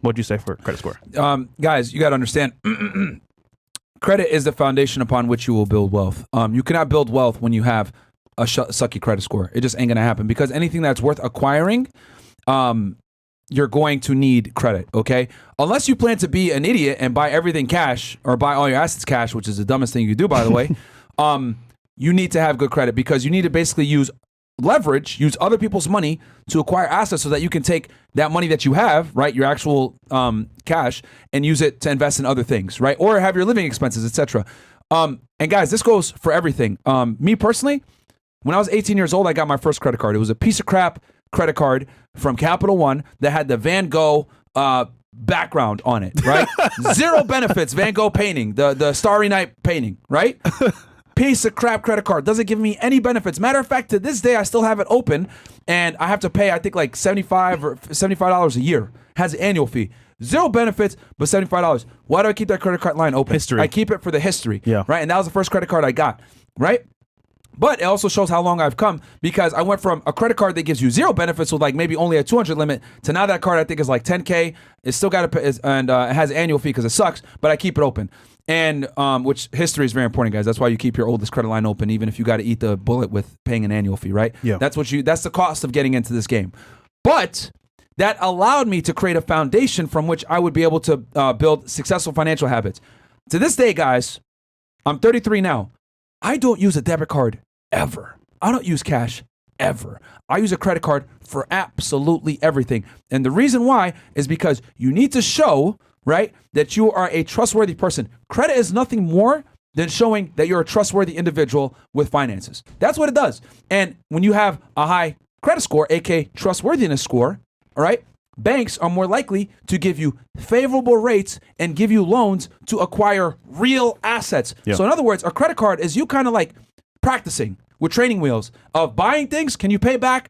What'd you say for credit score? Guys, you got to understand. Credit is the foundation upon which you will build wealth. You cannot build wealth when you have a sucky credit score. It just ain't gonna happen, because anything that's worth acquiring, you're going to need credit, okay? Unless you plan to be an idiot and buy everything cash, or buy all your assets cash, which is the dumbest thing you do, by the way. You need to have good credit, because you need to basically use other people's money to acquire assets so that you can take that money that you have, right, your actual cash, and use it to invest in other things, right? Or have your living expenses, etc. And guys, this goes for everything. Me personally, when I was 18 years old, I got my first credit card. It was a piece of crap credit card from Capital One that had the Van Gogh background on it, right? Zero benefits, Van Gogh painting, the Starry Night painting, right? Piece of crap credit card. Doesn't give me any benefits. Matter of fact, to this day, I still have it open, and I have to pay, I think, like $75 a year. Has an annual fee. Zero benefits, but $75. Why do I keep that credit card line open? History. I keep it for the history, yeah. Right? And that was the first credit card I got, right? But it also shows how long I've come, because I went from a credit card that gives you zero benefits with like maybe only a 200 limit to now that card I think is like 10K. It's still got to pay, and it has an annual fee because it sucks, but I keep it open. And which history is very important, guys. That's why you keep your oldest credit line open, even if you got to eat the bullet with paying an annual fee, right? Yeah. That's the cost of getting into this game. But that allowed me to create a foundation from which I would be able to build successful financial habits. To this day, guys, I'm 33 now. I don't use a debit card ever. I don't use cash ever. I use a credit card for absolutely everything. And the reason why is because you need to show, right, that you are a trustworthy person. Credit is nothing more than showing that you're a trustworthy individual with finances. That's what it does. And when you have a high credit score, aka trustworthiness score, all right, banks are more likely to give you favorable rates and give you loans to acquire real assets. Yeah. So in other words, a credit card is you kind of like practicing with training wheels of buying things. Can you pay back,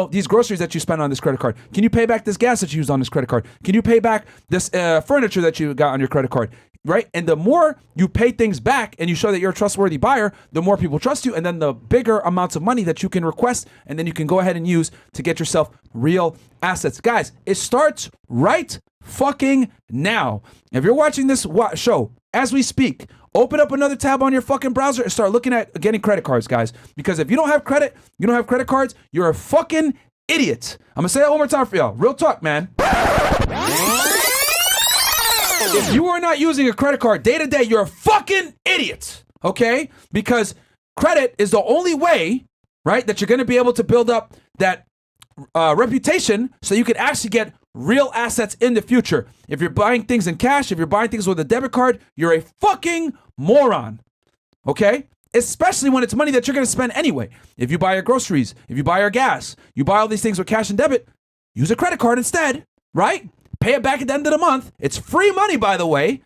these groceries that you spent on this credit card? Can you pay back this gas that you used on this credit card? Can you pay back this furniture that you got on your credit card? Right? And the more you pay things back and you show that you're a trustworthy buyer, the more people trust you, and then the bigger amounts of money that you can request, and then you can go ahead and use to get yourself real assets. Guys, it starts right fucking now. If you're watching this show as we speak, open up another tab on your fucking browser and start looking at getting credit cards, guys. Because if you don't have credit, you don't have credit cards, you're a fucking idiot. I'm gonna say that one more time for y'all. Real talk, man. If you are not using a credit card day to day, you're a fucking idiot, okay? Because credit is the only way, right, that you're going to be able to build up that reputation so you can actually get real assets in the future. If you're buying things in cash, if you're buying things with a debit card, you're a fucking moron, okay? Especially when it's money that you're going to spend anyway. If you buy your groceries, if you buy your gas, you buy all these things with cash and debit, use a credit card instead, right? Pay it back at the end of the month. It's free money, by the way,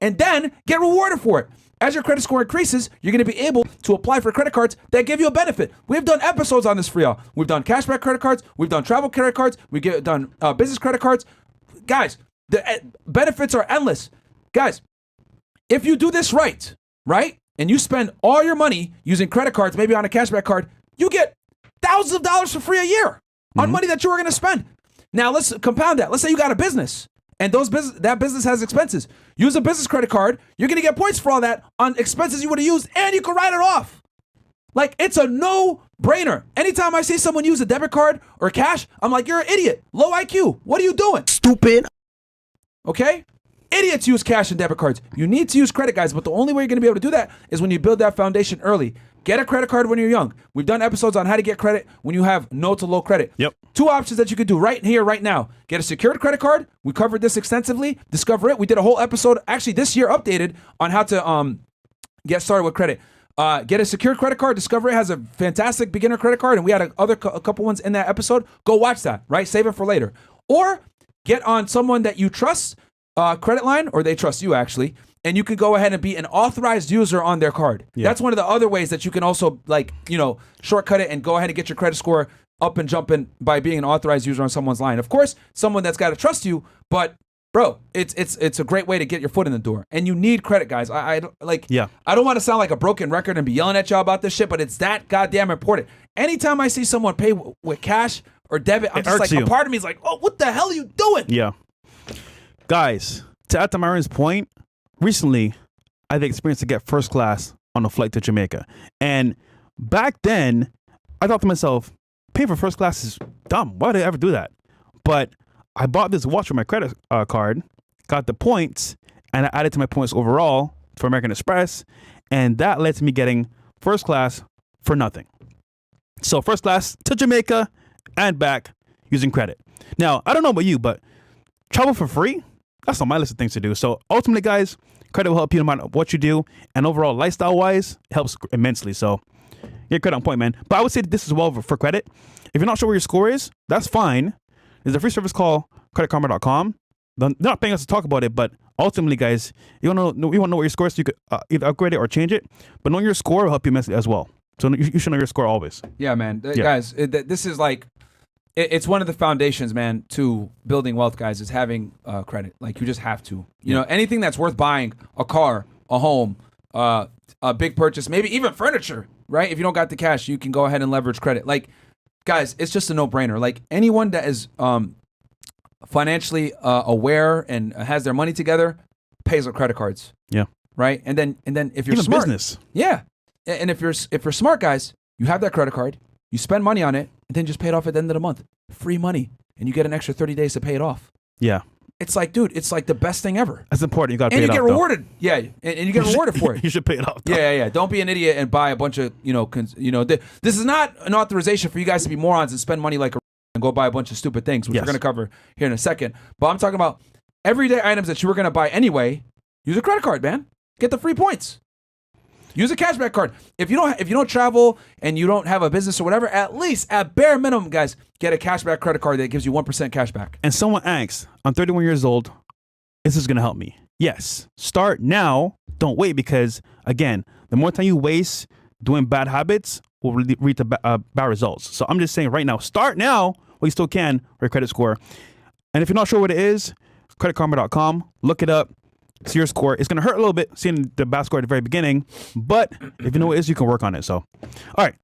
and then get rewarded for it. As your credit score increases, you're going to be able to apply for credit cards that give you a benefit. We've done episodes on this for y'all. We've done cashback credit cards. We've done travel credit cards. We've done business credit cards. Guys, the benefits are endless. Guys, if you do this right, and you spend all your money using credit cards, maybe on a cashback card, you get thousands of dollars for free a year on money that you were going to spend. Now, let's compound that. Let's say you got a business, and that business has expenses. Use a business credit card. You're going to get points for all that on expenses you would have used, and you can write it off. Like, it's a no-brainer. Anytime I see someone use a debit card or cash, I'm like, you're an idiot. Low IQ. What are you doing? Stupid. Okay? Idiots use cash and debit cards. You need to use credit, guys, but the only way you're going to be able to do that is when you build that foundation early. Get a credit card when you're young. We've done episodes on how to get credit when you have no to low credit. Yep. 2 options that you could do right here, right now. Get a secured credit card. We covered this extensively. Discover it. We did a whole episode, actually this year updated, on how to get started with credit. Get a secured credit card. Discover It has a fantastic beginner credit card, and we had a couple ones in that episode. Go watch that, right? Save it for later. Or get on someone that you trust credit line, or they trust you actually, and you can go ahead and be an authorized user on their card. Yeah. That's one of the other ways that you can also shortcut it and go ahead and get your credit score up and jumping by being an authorized user on someone's line. Of course, someone that's got to trust you, but bro, it's a great way to get your foot in the door. And you need credit, guys. I don't want to sound like a broken record and be yelling at y'all about this shit, but it's that goddamn important. Anytime I see someone pay with cash or debit, I'm just like, a part of me is like, oh, what the hell are you doing? Yeah. Guys, to add to Myron's point, recently I had the experience to get first class on a flight to Jamaica. And back then, I thought to myself, paying for first class is dumb. Why would I ever do that? But I bought this watch with my credit card, got the points, and I added to my points overall for American Express. And that led to me getting first class for nothing. So first class to Jamaica and back using credit. Now, I don't know about you, but travel for free, that's on my list of things to do. So ultimately, guys, credit will help you no matter what you do. And overall, lifestyle-wise, it helps immensely. So get credit on point, man. But I would say this as well for credit. If you're not sure where your score is, that's fine. There's a free service called creditkarma.com. They're not paying us to talk about it, but ultimately, guys, you want to know where your score is so you could either upgrade it or change it. But knowing your score will help you immensely as well. So you should know your score always. Yeah, man. Guys, this is like, it's one of the foundations, man, to building wealth, guys, is having credit. Like, you just have to. You know, anything that's worth buying, a car, a home, a big purchase, maybe even furniture, right? If you don't got the cash, you can go ahead and leverage credit. Like, guys, it's just a no-brainer. Like, anyone that is financially aware and has their money together pays with credit cards. Yeah. Right? And then if you're even smart. Business. Yeah. And if you're smart, guys, you have that credit card, you spend money on it, and then just pay it off at the end of the month. Free money. And you get an extra 30 days to pay it off. Yeah. It's like, dude, it's like the best thing ever. That's important. You got to pay it off. And you get rewarded. Yeah. And you get rewarded for it. You should pay it off. Yeah. Don't be an idiot and buy a bunch of, this is not an authorization for you guys to be morons and spend money like a and go buy a bunch of stupid things, which we're going to cover here in a second. But I'm talking about everyday items that you were going to buy anyway. Use a credit card, man. Get the free points. Use a cashback card. If you don't travel and you don't have a business or whatever, at least at bare minimum, guys, get a cashback credit card that gives you 1% cashback. And someone asks, I'm 31 years old. Is this going to help me? Yes. Start now. Don't wait, because again, the more time you waste doing bad habits will lead to bad results. So I'm just saying right now, start now while you still can for your credit score. And if you're not sure what it is, creditkarma.com, look it up. See your score. It's going to hurt a little bit seeing the bad score at the very beginning, but if you know what it is, you can work on it. So, all right,